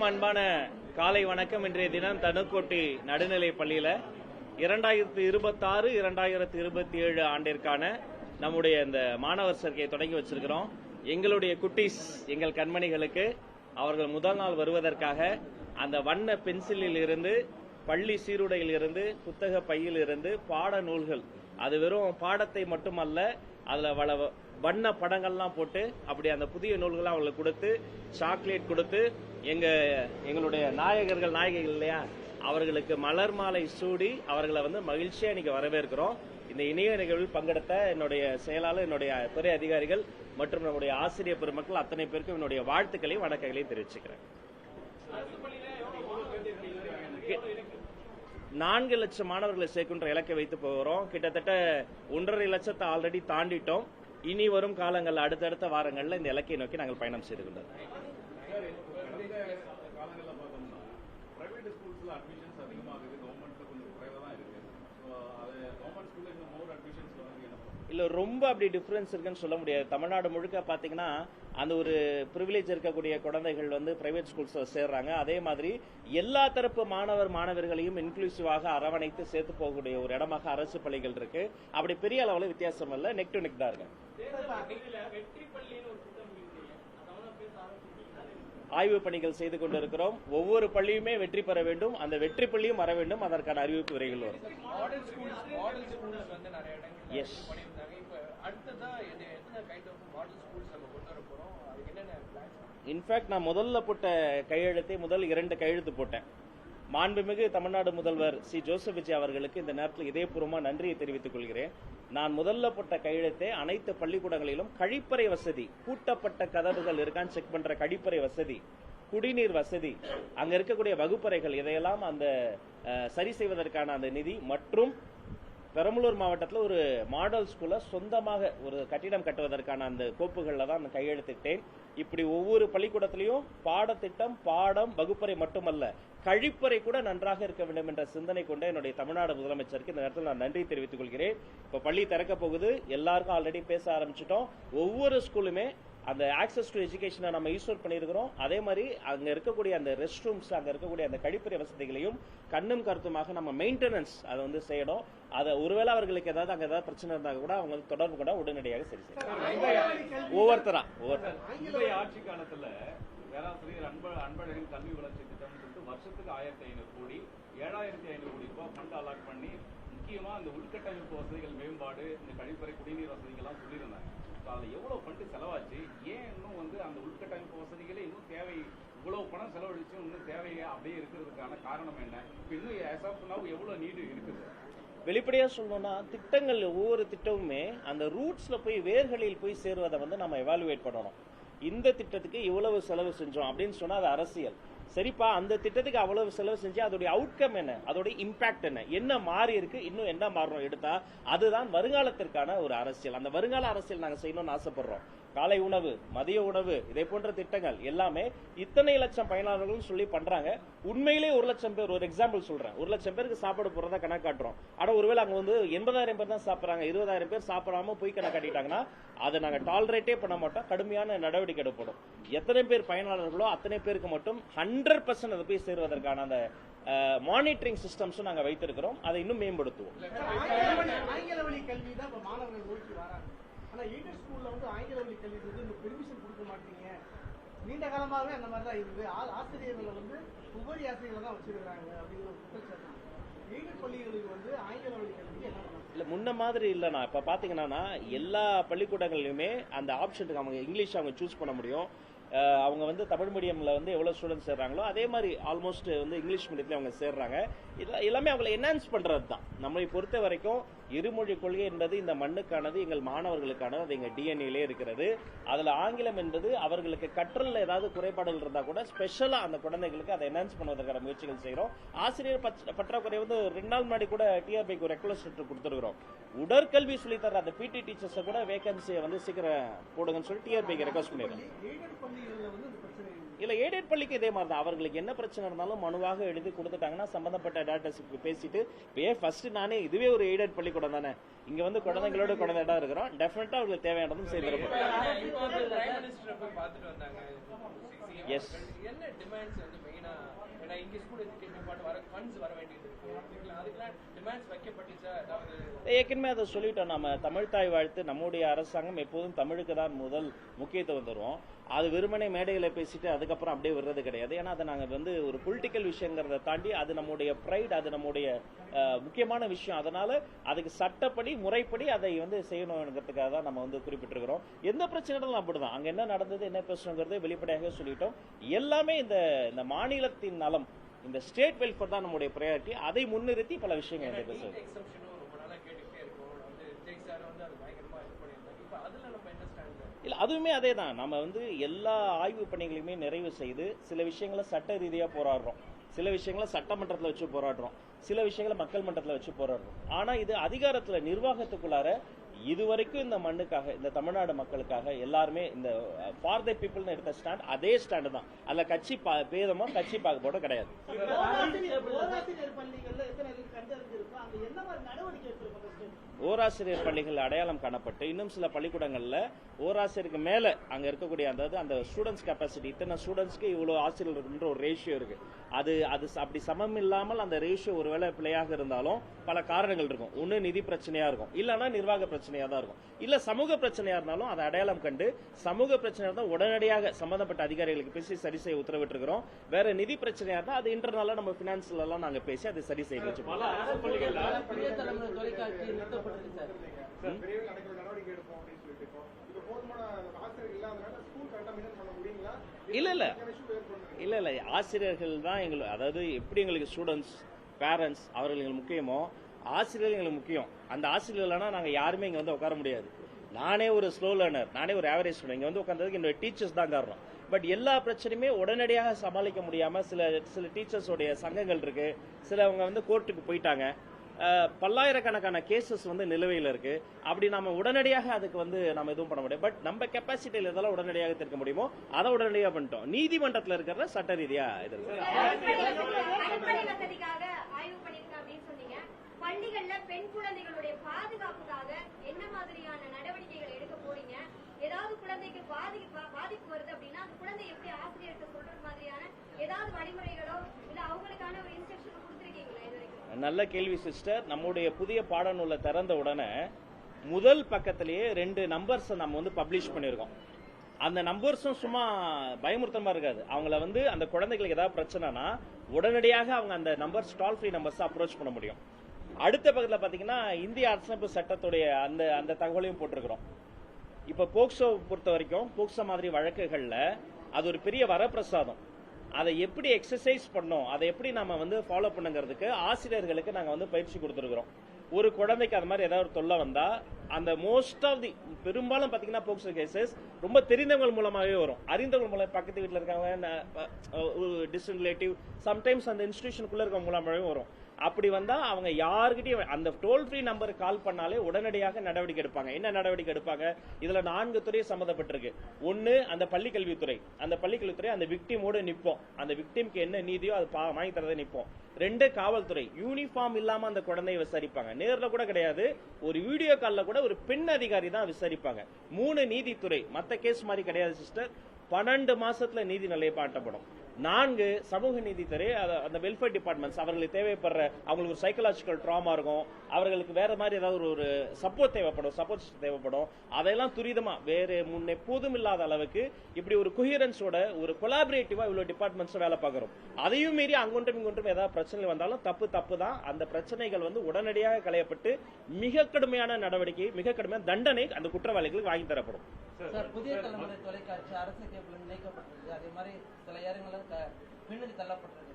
அனைவருக்கும் அன்பான காலை வணக்கம். இன்றைய தினம் தனுக்கோட்டி நடுநிலை பள்ளியில 2026 2027 ஆண்டிற்கான நம்முடைய இந்த மாணவர் சேர்க்கையை தொடங்கி வச்சிருக்கிறோம். எங்களுடைய குட்டீஸ், எங்கள் கண்மணிகளுக்கு அவர்கள் முதல் நாள் வருவதற்காக அந்த வண்ண பென்சிலில் இருந்து, பள்ளி சீருடையில் இருந்து, புத்தக பையில் இருந்து, பாட நூல்கள், அது வெறும் பாடத்தை மட்டுமல்ல, அதுல வண்ண படங்கள்லாம் போட்டு அப்படி அந்த புதிய நூல்களை அவங்களுக்கு கொடுத்து, சாக்லேட் கொடுத்து, எங்களுடைய நாயகர்கள் நாயகிகள் இல்லையா, அவர்களுக்கு மலர் மாலை சூடி அவர்களை மகிழ்ச்சியா இன்னைக்கு வரவேற்கிறோம். இந்த இணைய நிகழ்வில் பங்கெடுத்த என்னுடைய செயலாளர், என்னுடைய துறை அதிகாரிகள் மற்றும் நம்முடைய ஆசிரியர் பெருமக்கள் அத்தனை பேருக்கும் என்னுடைய வாழ்த்துக்களையும் வணக்கங்களையும் தெரிவிச்சுக்கிறேன். 4 லட்சம் மாணவர்களை சேர்க்கின்ற இலக்கை வைத்து போகிறோம். கிட்டத்தட்ட 1.5 லட்சத்தை ஆல்ரெடி தாண்டிட்டோம். இனி வரும் காலங்கள், அடுத்தடுத்த வாரங்களில் இந்த இலக்கை நோக்கி நாங்கள் பயணம் செய்து கொண்டோம். இல்ல, ரொம்ப அப்படி டிஃபரன்ஸ் இருக்குன்னு சொல்ல முடியாது. தமிழ்நாடு முழுக்க பாத்தீங்கன்னா அந்த ஒரு பிரிவிலேஜ் இருக்கக்கூடிய குழந்தைகள் பிரைவேட் ஸ்கூல்ஸ் சேர்றாங்க. அதே மாதிரி எல்லா தரப்பு மாணவர்களையும் இன்க்ளூசிவாக அரவணைத்து சேர்த்து போகக்கூடிய ஒரு இடமாக அரசு பள்ளிகள் இருக்கு. அப்படி பெரிய அளவுல வித்தியாசம் இல்ல, நெக் டு நெக் தான் இருக்கு. ஆய்வு பணிகள் செய்து கொண்டிருக்கிறோம். ஒவ்வொரு பள்ளியுமே வெற்றி பெற வேண்டும், அந்த வெற்றி பள்ளியும் வர வேண்டும். அதற்கான அறிவிப்பு விரைவில் வரும். எஸ், இன்ஃபேக்ட் நான் முதல்ல போட்ட கையெழுத்தை முதல் 2 கையெழுத்து போட்டேன். மாண்புமிகு தமிழ்நாடு முதல்வர் சி ஜோசப் விஜய் அவர்களுக்கு இந்த நேரத்தில் இதயபூர்வமா நன்றியை தெரிவித்துக் கொள்கிறேன். நான் முதல்ல போட்ட கையெழுத்தை அனைத்து பள்ளிக்கூடங்களிலும் கழிப்பறை வசதி, பூட்டப்பட்ட கதவுகள் இருக்கான்னு செக் பண்ற கழிப்பறை வசதி, குடிநீர் வசதி, அங்க இருக்கக்கூடிய வகுப்பறைகள், இதையெல்லாம் அந்த சரி செய்வதற்கான அந்த நிதி மற்றும் பெரம்பலூர் மாவட்டத்தில் ஒரு மாடல் ஸ்கூல்ல சொந்தமாக ஒரு கட்டிடம் கட்டுவதற்கான அந்த கோப்புகள்ல தான் நான் கையெழுத்திட்டேன். இப்படி ஒவ்வொரு பள்ளிக்கூடத்திலையும் பாடத்திட்டம், பாடம், வகுப்பறை மட்டுமல்ல, கழிப்பறை கூட நன்றாக இருக்க வேண்டும் என்ற சிந்தனை கொண்ட என்னுடைய தமிழ்நாடு முதலமைச்சருக்கு இந்த நேரத்தில் நான் நன்றி தெரிவித்துக் கொள்கிறேன். இப்ப பள்ளி திறக்க போகுது, எல்லாருக்கும் ஆல்ரெடி பேச ஆரம்பிச்சிட்டோம். ஒவ்வொரு ஸ்கூலுமே அந்த ஆக்சஸ் டு எஜுகேஷனை நம்ம ஈஸ்வர் பண்ணியிருக்கிறோம். அதே மாதிரி அங்க இருக்கக்கூடிய அந்த ரெஸ்ட் ரூம்ஸ், அங்க இருக்கக்கூடிய அந்த கழிப்பறை வசதிகளையும் கண்ணும் கருத்துமாக நம்ம மெயின்டெனன்ஸ் அதை செய்யணும். அதை ஒருவேளை அவர்களுக்கு அங்க ஏதாவது பிரச்சனை இருந்தாங்க கூட அவங்க தொடர்பு கூட உடனடியாக சரி செய்யணும். ஒவ்வொருத்தரா ஆட்சி காலத்துல பேராசிரியர் அன்பழகன் கல்வி வளர்ச்சி திட்டம் வருஷத்துக்கு 1500 கோடி 7500 கோடி ரூபாய் ஃபண்ட் அலாட் பண்ணி முக்கியமா இந்த உள்கட்டமைப்பு வசதிகள் மேம்பாடு, இந்த கழிப்பறை, குடிநீர் வசதிகள்லாம் சொல்லியிருந்தாங்க. அதுல எவ்வளவு ஃபண்ட் செலவாச்சு, ஏன் இன்னும் அந்த உள்கட்டமைப்பு வசதிகளே இன்னும் தேவை, இவ்வளவு பணம் செலவழிச்சு இன்னும் தேவையா அப்படியே இருக்கிறதுக்கான காரணம் என்ன? இன்னும் எவ்வளவு நீடு இருக்குது? வெளிப்படையா சொல்லணும்னா, திட்டங்கள் ஒவ்வொரு திட்டமுமே அந்த ரூட்ஸ்ல போய், வேர்களில் போய் சேருவதை நம்ம எவாலுவேட் பண்ணணும். இந்த திட்டத்துக்கு இவ்வளவு செலவு செஞ்சோம் அப்படின்னு சொன்னா அது அரசியல். சரிப்பா, அந்த திட்டத்துக்கு அவ்வளவு செலவு செஞ்சு அதோடைய அவுட்கம் என்ன, அதோட இம்பாக்ட் என்ன மாறி இருக்கு, இன்னும் என்ன மாறணும் எடுத்தா அதுதான் வருங்காலத்திற்கான ஒரு அரசியல். அந்த வருங்கால அரசியல் நாங்க செய்யணும்னு ஆசைப்படுறோம். காலை உணவு, மதிய உணவு, இதே போன்ற திட்டங்கள் எல்லாமே இத்தனை லட்சம் பயனாளர்கள் சொல்லி பண்றாங்க. உண்மையிலே 1 லட்சம் பேர், ஒரு எக்ஸாம்பிள் சொல்றேன், 1 லட்சம் பேருக்கு சாப்பாடு போறதா கணக்காட்டுறோம். ஆனா ஒருவேளை அங்க 80,000 பேர் தான் சாப்பிடுறாங்க, 20,000 பேர் சாப்பிடாம போய் கணக்காட்டிட்டாங்கன்னா அதை நாங்க டாலரேட்டே பண்ண மாட்டோம், கடுமையான நடவடிக்கை எடுப்படும். எத்தனை பேர் பயனாளர்களோ அத்தனை பேருக்கு மட்டும் 100% அதை போய் சேருவதற்கான அந்த மானிட்டரிங் சிஸ்டம்ஸும் நாங்க வைத்திருக்கிறோம். அதை இன்னும் மேம்படுத்துவோம். ஆங்கில வழி கல்வி தான் இப்ப மாணவர்கள் நோக்கி வராங்க. ஆனா எய்டட் ஸ்கூல்ல ஆங்கில வழி கல்விக்கு பெர்மிஷன் கொடுக்க மாட்டீங்க. நீண்ட காலமாகவே அந்த மாதிரி தான் இருக்குது. ஆசிரியர்களை உபரி ஆசிரியர்களை தான் வச்சிருக்காங்க அப்படிங்கிற ஒரு குற்றச்சாட்டு. எய்டட் பள்ளிகளுக்கு ஆங்கில வழி கல்வி என்ன இல்ல, முன்ன மாதிரி இல்லைண்ணா. இப்ப பாத்தீங்கன்னா எல்லா பள்ளிக்கூடங்களிலுமே அந்த ஆப்ஷனுக்கு அவங்க இங்கிலீஷ் அவங்க சூஸ் பண்ண முடியும். அவங்க தமிழ் மீடியம்ல எவ்வளவு ஸ்டூடெண்ட்ஸ் சேர்றாங்களோ அதே மாதிரி ஆல்மோஸ்ட் இங்கிலீஷ் மீடியத்துல அவங்க சேர்றாங்க. எல்லாமே அவங்களை என்ஹான்ஸ் பண்றது தான். நம்மளை பொறுத்த வரைக்கும் இருமொழி கொள்கை என்பது இந்த மண்ணுக்கானது, எங்கள் மாணவர்களுக்கானது, அது எங்க டிஎன்ஏலே இருக்கிறது. அதுல ஆங்கிலம் என்பது அவர்களுக்கு கற்றல் ஏதாவது குறைபாடுகள் இருந்தா கூட ஸ்பெஷலா அந்த குழந்தைகளுக்கு அதை என்ஹான்ஸ் பண்ணுவதற்கான முயற்சிகள் செய்யறோம். ஆசிரியர் பற்றாக்குறை 2 நாள் முன்னாடி கூட டிஆர்பிக்கு ஒரு ரெக்வெஸ்ட் லெட்டர் கொடுத்துருக்கிறோம். உடற்கல்வி சொல்லி தர அந்த பிடி டீச்சர்ஸ் கூட வேகன்சியை சீக்கிரம் போடுங்கன்னு சொல்லி டிஆர்பிக்கு ரெக்வெஸ்ட் பண்ணிடுறோம். இல்ல எய்டட் பள்ளிக்கு இதே மாதிரி தான். அவர்களுக்கு என்ன பிரச்சனை இருந்தாலும் மனுவாக எழுதி கொடுத்துட்டாங்கன்னா சம்பந்தப்பட்ட டாக்டர்ஸுக்கு பேசிட்டு ஃபர்ஸ்ட் நானே இதுவே ஒரு எய்டட் பள்ளிக்கூடம் தானே, இங்க வந்து குழந்தைங்களோட குழந்தை இடம் இருக்கிறோம், டெஃபினட்டா அவங்களுக்கு தேவையானதும் செய்திருப்போம். எஸ் என்ன டிமாண்ட்ஸ் வந்து மெயினா ஏன்னா இங்க ஸ்கூல் எஜுகேஷன் பார்ட் வர ஃபண்ட்ஸ் வர வேண்டியது இருக்கு, அதுக்கெல்லாம் டிமாண்ட்ஸ் வைக்கப்பட்டுச்சா? அதாவது ஏற்கனவே அதை சொல்லிட்டோம். நம்ம தமிழ் தாய் வாழ்த்து நம்முடைய அரசாங்கம் எப்போதும் தமிழுக்கு தான் முதல் முக்கியத்துவம் தருவோம். அது வெறுமனே மேடைகளை பேசிட்டு அதுக்கப்புறம் அப்படியே விடுறது கிடையாது. ஏன்னா அதை நாங்கள் வந்து ஒரு பொலிட்டிக்கல் விஷயங்கிறத தாண்டி அது நம்முடைய ப்ரைட், அது நம்முடைய முக்கியமான விஷயம். அதனால அதுக்கு சட்டப்படி முறைப்படி அதை வந்து செய்யணுங்கிறதுக்காக தான் நம்ம வந்து குறிப்பிட்டிருக்கிறோம். எந்த பிரச்சனைகளும் அப்படிதான், அங்க என்ன நடந்தது என்ன பேசணுங்கிறத வெளிப்படையாக சொல்லிட்டோம். எல்லாமே இந்த மாநிலத்தின் நலம், இந்த ஸ்டேட் வெல்ஃபேர் தான் நம்முடைய ப்ரையாரிட்டி. அதை முன்னிறுத்தி பல விஷயங்கள் வந்து பேசுறது. ரொம்ப நாளா கேட்டுக்கிட்டே இருக்கோம். வந்து ஜெய் சார் வந்து அது பயங்கரமா இது பண்ணியிருந்தாங்க. இப்போ அதுல நம்ம என்ன ஸ்டாண்ட்? இல்ல அதுவுமே அதே தான். நம்ம வந்து எல்லா ஆய்வு பணிகளையுமே நிறைவு செய்து சில விஷயங்களை சட்ட ரீதியா போராடுறோம், சில விஷயங்களை சட்டமன்றத்தில் வச்சு போராடுறோம், சில விஷயங்களை மக்கள் மன்றத்தில் வச்சு போராடுறோம். ஆனா இது அதிகாரத்துல நிர்வாகத்துக்குள்ளார இதுவரைக்கும் இந்த மண்ணுக்காக, இந்த தமிழ்நாடு மக்களுக்காக எல்லாருமே இந்த ஃபார் த பீப்புள்னு எடுத்த ஸ்டாண்ட் அதே ஸ்டாண்டு தான். அதுல கட்சி பேதமோ கட்சி பாகுபாடோ கிடையாது. ஓராசிரியர் பள்ளிகள் அடையாளம் காணப்பட்டு இன்னும் சில பள்ளிக்கூடங்கள்ல ஓராசிரியருக்கு மேல அங்க இருக்கக்கூடிய அந்த ஸ்டூடெண்ட்ஸ் கெப்பாசிட்டி, இத்தனை ஸ்டூடெண்ட்ஸ்க்கு இவ்வளவு ஆசிரியர் ஒரு ரேஷியோ இருக்கு. அது அப்படி சமம் இல்லாமல் அந்த ரேஷியோ ஒருவேளை பிழையாக இருந்தாலும் பல காரணங்கள் இருக்கும். ஒண்ணு நிதி பிரச்சனையா இருக்கும், இல்லைன்னா நிர்வாக பிரச்சனையா தான் இருக்கும், இல்ல சமூக பிரச்சனையா இருந்தாலும் அதை அடையாளம் கண்டு சமூக பிரச்சனையா இருந்தால் உடனடியாக சம்பந்தப்பட்ட அதிகாரிகளுக்கு பேசி சரி செய்ய உத்தரவிட்டு இருக்கிறோம். வேற நிதி பிரச்சனையா இருந்தா அது இன்டர்னலா நம்ம பினான்ஸ்ல எல்லாம் நாங்க பேசி அதை சரி செய்ய வச்சு இல்ல ஆசிரியர்கள் தான் எங்களுக்கு, அதாவது எப்படி எங்களுக்கு ஸ்டூடெண்ட்ஸ் பேரண்ட்ஸ் அவர்கள் எங்களுக்கு முக்கியமோ ஆசிரியர்கள் எங்களுக்கு முக்கியம். அந்த ஆசிரியர்கள்னா நாங்க யாருமே இங்க வந்து உட்கார முடியாது. நானே ஒரு ஸ்லோ லேர்னர், நானே ஒரு ஆவரேஜ் ஸ்டூடெண்ட், இங்க வந்து உட்கார்ந்ததுக்கு என்னோட டீச்சர்ஸ் தான் காரணம். பட் எல்லா பிரச்சனையுமே உடனடியாக சமாளிக்க முடியாம சில டீச்சர்ஸோடைய சங்கங்கள் இருக்கு, சிலவங்க வந்து கோர்ட்டுக்கு போயிட்டாங்க, பல்லாயிரக்கணக்கான கேசஸ் வந்து நிலுவையில் இருக்கு. அப்படி நம்ம உடனடியாக அதுக்கு வந்து நம்ம எதுவும் பண்ண முடியும். பட் நம்ம கெப்பாசிட்டியில் இதெல்லாம் உடனடியாக தீர்க்க முடியுமோ அதை உடனடியாக பண்ணிட்டோம். நீதிமன்றத்தில் இருக்கிற சட்ட ரீதியா இது பள்ளிகள்ல பெண் குழந்தைகளுடைய பாதுகாப்புக்காக என்ன மாதிரியான நடவடிக்கைகள் எடுக்க போறீங்க? ஏதாவது குழந்தைக்கு பாதிப்பு வருது அப்படின்னா அந்த குழந்தை எப்படி ஆசிரியர்கிட்ட சொல்றது மாதிரியான ஏதாவது வழிமுறைகளோ இல்ல அவங்களுக்கான ஒரு இன்ஸ்ட்ரக்ஷன் கொடுத்திருக்கீங்களா இது வரைக்கும்? நல்ல கேள்வி சிஸ்டர். நம்முடைய புதிய பாடநூலை திறந்த உடனே முதல் பக்கத்திலேயே 2 நம்பர்ஸ் நம்ம வந்து பப்ளிஷ் பண்ணியிருக்கோம். அந்த நம்பர்ஸும் சும்மா பயமுறுத்தமா இருக்காது. அவங்கள வந்து அந்த குழந்தைகளுக்கு ஏதாவது பிரச்சனைனா உடனடியாக அவங்க அந்த நம்பர்ஸ் டால் ஃப்ரீ நம்பர்ஸ் அப்ரோச் பண்ண முடியும். அடுத்த பக்கத்தில் பாத்தீங்கன்னா இந்திய அரசமைப்பு சட்டத்துடைய அந்த தகவலையும் போட்டிருக்கிறோம். இப்ப போக்சோ பொறுத்த வரைக்கும் போக்சோ மாதிரி வழக்குகள்ல அது ஒரு பெரிய வரப்பிரசாதம். அதை எப்படி எக்ஸசைஸ் பண்ணோம், அதை எப்படி நம்ம வந்து ஃபாலோ பண்ணுங்கிறதுக்கு ஆசிரியர்களுக்கு நாங்க வந்து பயிற்சி கொடுத்துருக்கிறோம். ஒரு குழந்தைக்கு அது மாதிரி ஏதாவது ஒரு தொல்லை வந்தா அந்த மோஸ்ட் ஆஃப் தி பெரும்பாலும் பாத்தீங்கன்னா போக்சோ கேசஸ் ரொம்ப தெரிந்தவங்க மூலமாவே வரும். அறிந்தவங்க மூலம் பக்கத்து வீட்டில் இருக்காங்க, டிஸ்டன்ட் ரிலேட்டிவ், சம்டைம்ஸ் அந்த இன்ஸ்டிடியூஷனுக்குள்ள இருக்கவங்க மூலமாவே வரும். அப்படி வந்தா அவங்க யாருக்கிட்டையும் அந்த டோல் ஃப்ரீ நம்பருக்கு கால் பண்ணாலே உடனடியாக நடவடிக்கை எடுப்பாங்க. என்ன நடவடிக்கை எடுப்பாங்க? இதுல 4 துறை சம்பந்தப்பட்டிருக்கு. ஒன்னு அந்த பள்ளிக்கல்வித்துறை, அந்த பள்ளிக்கல்வித்துறை அந்த விக்டிமோட நிப்போம், அந்த விக்டிம்க்கு என்ன நீதியோ அது வாங்கி தரதை நிப்போம். 2 காவல்துறை, யூனிஃபார்ம் இல்லாம அந்த குழந்தையை விசாரிப்பாங்க, நேர்ல கூட கிடையாது, ஒரு வீடியோ கால்ல கூட ஒரு பெண் அதிகாரி தான் விசாரிப்பாங்க. 3 நீதித்துறை, மத்த கேஸ் மாதிரி கிடையாது சிஸ்டர், 12 மாசத்துல நீதி நிலைப்பாட்டப்படும். 4 சமூக நீதித்துறை, அந்த வெல்ஃபேர் டிபார்ட்மெண்ட்ஸ் அவர்களுக்கு தேவைப்படுற அவங்களுக்கு ஒரு சைக்கலாஜிக்கல் ட்ராமா இருக்கும், அவர்களுக்கு வேற மாதிரி ஏதாவது ஒரு சப்போர்ட் தேவைப்படும், அதெல்லாம் துரிதமா வேற முன் எப்போதும் இல்லாத அளவுக்கு இப்படி ஒரு கொஹிரன்ஸோட ஒரு கொலாபரேட்டிவா இவ்வளவு டிபார்ட்மெண்ட்ஸ் வேலை பார்க்கிறோம். அதையும் மீறி அங்கொன்றும் இங்கொன்றும் ஏதாவது பிரச்சனை வந்தாலும் தப்பு தான். அந்த பிரச்சனைகள் வந்து உடனடியாக களையப்பட்டு மிக கடுமையான நடவடிக்கை, மிக கடுமையான தண்டனை அந்த குற்றவாளிகளுக்கு வாங்கி தரப்படும். புதிய தலைமுறை தொலைக்காட்சி அரசு கேபிள் இணைக்கப்பட்டது, அதே மாதிரி சில இடங்களும் பின்னணி தள்ளப்பட்டிருக்குது.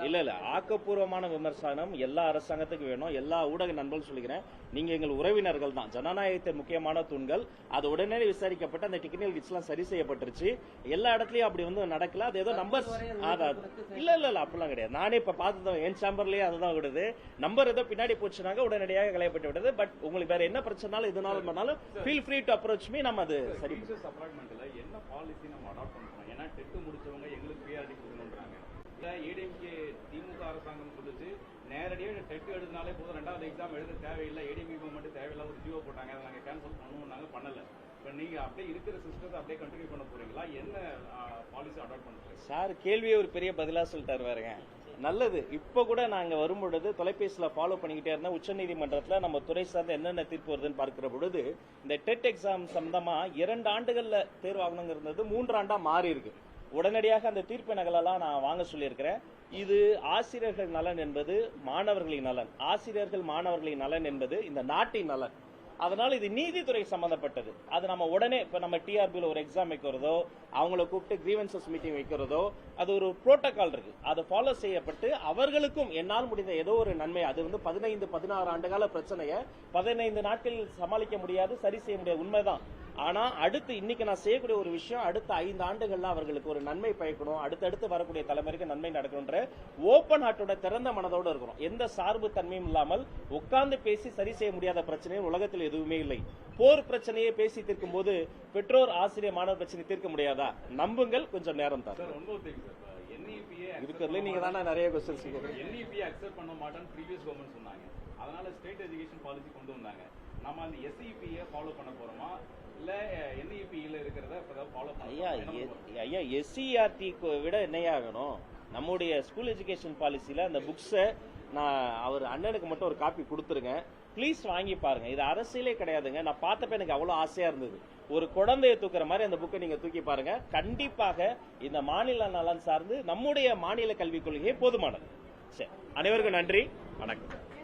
இல்ல ஆக்கப்பூர்வமான விமர்சனம் எல்லா அரசாங்கத்துக்கும் வேணும். எல்லா ஊடக நண்பர்கள் சொல்லிக்கிறேன், நீங்க எங்கள் உறவினர்கள் தான். ஜனநாயகத்தின் முக்கியமான தூண்கள். அது உடனே விசாரிக்கப்பட்டு அந்த டெக்னிக்கல் கிட்ஸ் எல்லாம் சரி செய்யப்பட்டுருச்சு. எல்லா இடத்துலயும் அப்படி வந்து நடக்கல. அது ஏதோ நம்பர்ஸ் இல்ல அப்படிலாம் கிடையாது. நானே இப்ப பார்த்தது என் சேம்பர்லயே அதுதான் விடுது. நம்பர் ஏதோ பின்னாடி போச்சுனாங்க உடனடியாக களையப்பட்டு விடுது. பட் உங்களுக்கு வேற என்ன பிரச்சனாலும் எதுனாலும் பண்ணாலும் feel free to approach me. நம்ம அது சரி என்ன பாலிசி நம்ம அடாப்ட் பண்றோம்? டெட்டு முடிச்சவங்க எங்களுக்கு பிஆர்டி கொடுக்கணுன்றாங்க. இல்லை ஏடிஎம்கே திமுக அரசாங்கம் சொல்லுச்சு நேரடியாக டெட்டு எழுதினாலே போதும், 2வது எக்ஸாம் எழுத தேவையில்லை, ஏடிஎம்கே மட்டும் தேவையில்லாத ஒரு ஜியோ போட்டாங்க, அதை நாங்கள் கேன்சல் பண்ணுவோம்னாங்க, பண்ணலை. இப்போ நீங்கள் அப்படியே இருக்கிற சிஸ்டத்தை அப்படியே கண்டினியூ பண்ண போறீங்களா? என்ன பாலிசி அடாப்ட் பண்ணுறீங்க? சார் கேள்வியே ஒரு பெரிய பதிலா சொல்லிட்டாரு பாருங்க. நல்லது. இப்ப கூட நாங்க வரும்பொழுது தொலைபேசியில ஃபாலோ பண்ணிக்கிட்டே இருந்தா உச்சநீதிமன்றத்துல நம்ம துறை சார்ந்த என்னென்ன தீர்ப்பு வருதுன்னு பார்க்கிற பொழுது இந்த டெட் எக்ஸாம் சம்பந்தமா 2 ஆண்டுகள்ல தேர்வாகணுங்கிறது 3 ஆண்டா மாறி இருக்கு. உடனடியாக அந்த தீர்ப்பு நகலெல்லாம் நான் வாங்க சொல்லியிருக்கிறேன். இது ஆசிரியர்கள் நலன் என்பது மாணவர்களின் நலன், ஆசிரியர்கள் மாணவர்களின் நலன் என்பது இந்த நாட்டின் நலன். அதனால இது நீதித்துறை சம்பந்தப்பட்டது. அது நம்ம உடனே இப்ப நம்ம டிஆர்பியில் ஒரு எக்ஸாம் வைக்கிறதோ, அவங்கள கூப்பிட்டு கிரீவன்சஸ் மீட்டிங் வைக்கிறதோ, அது ஒரு புரோட்டோகால் இருக்கு. அது ஃபாலோ செய்யப்பட்டு அவர்களுக்கும் என்னால் முடிந்த ஏதோ ஒரு நன்மை, அது 15-16 ஆண்டுகால பிரச்சனையை 15 நாட்களில் சமாளிக்க முடியாது, சரி செய்ய முடியாது, உண்மைதான். ஆனா அடுத்து இன்னைக்கு நான் செய்யக்கூடிய ஒரு விஷயம், அடுத்த 5 ஆண்டுகள்ல அவர்களுக்கு ஒரு நன்மை பயக்கணும், அடுத்தடுத்து வரக்கூடிய தலைமுறைக்கு நன்மை நடக்கணும்ன்ற ஓப்பன் ஹார்ட்டோட திறந்த மனதோடு இருக்கிறோம். எந்த சார்பு தன்மையும் இல்லாமல் உட்கார்ந்து பேசி சரி செய்ய முடியாத பிரச்சனையும் உலகத்தில் எதுவுமே இல்லை. போர் பிரச்சனையை பேசி தீர்க்கும் போது பெற்றோர் ஆசிரியர் மாணவர் பிரச்சனை தீர்க்க முடியாதா? நம்புங்கள், கொஞ்சம் நேரம் தான். இருக்கிறதுல நீங்க தானே நிறைய கொஸ்டின்ஸ் கேக்குறீங்க. NEP அக்செப்ட் பண்ண மாட்டேன்னு ப்ரீவியஸ் கவர்மெண்ட் சொன்னாங்க. அதனால ஸ்டேட் எஜுகேஷன் பாலிசி கொண்டு வந்தாங்க. நம்ம அந்த SEP ஃபாலோ பண்ண போறோமா இல்ல NEP ல இருக்கிறத ஃபாலோ பண்ண? ஐயா SCERT விட என்னையாகணும், நம்முடைய ஸ்கூல் எஜுகேஷன் பாலிசியில அந்த புக்ஸை நான் அவர் அண்ணனுக்கு மட்டும் ஒரு காப்பி கொடுத்துருங்க, ப்ளீஸ் வாங்கி பாருங்க. இது அரசியலே கிடையாதுங்க. நான் பார்த்தப்ப எனக்கு அவ்வளவு ஆசையா இருந்தது. ஒரு குழந்தையை தூக்குற மாதிரி அந்த புக்கை நீங்க தூக்கி பாருங்க. கண்டிப்பாக இந்த மாநில நலன் சார்ந்து நம்முடைய மாநில கல்விக் கொள்கையே போதுமானது. சரி, அனைவருக்கும் நன்றி, வணக்கம்.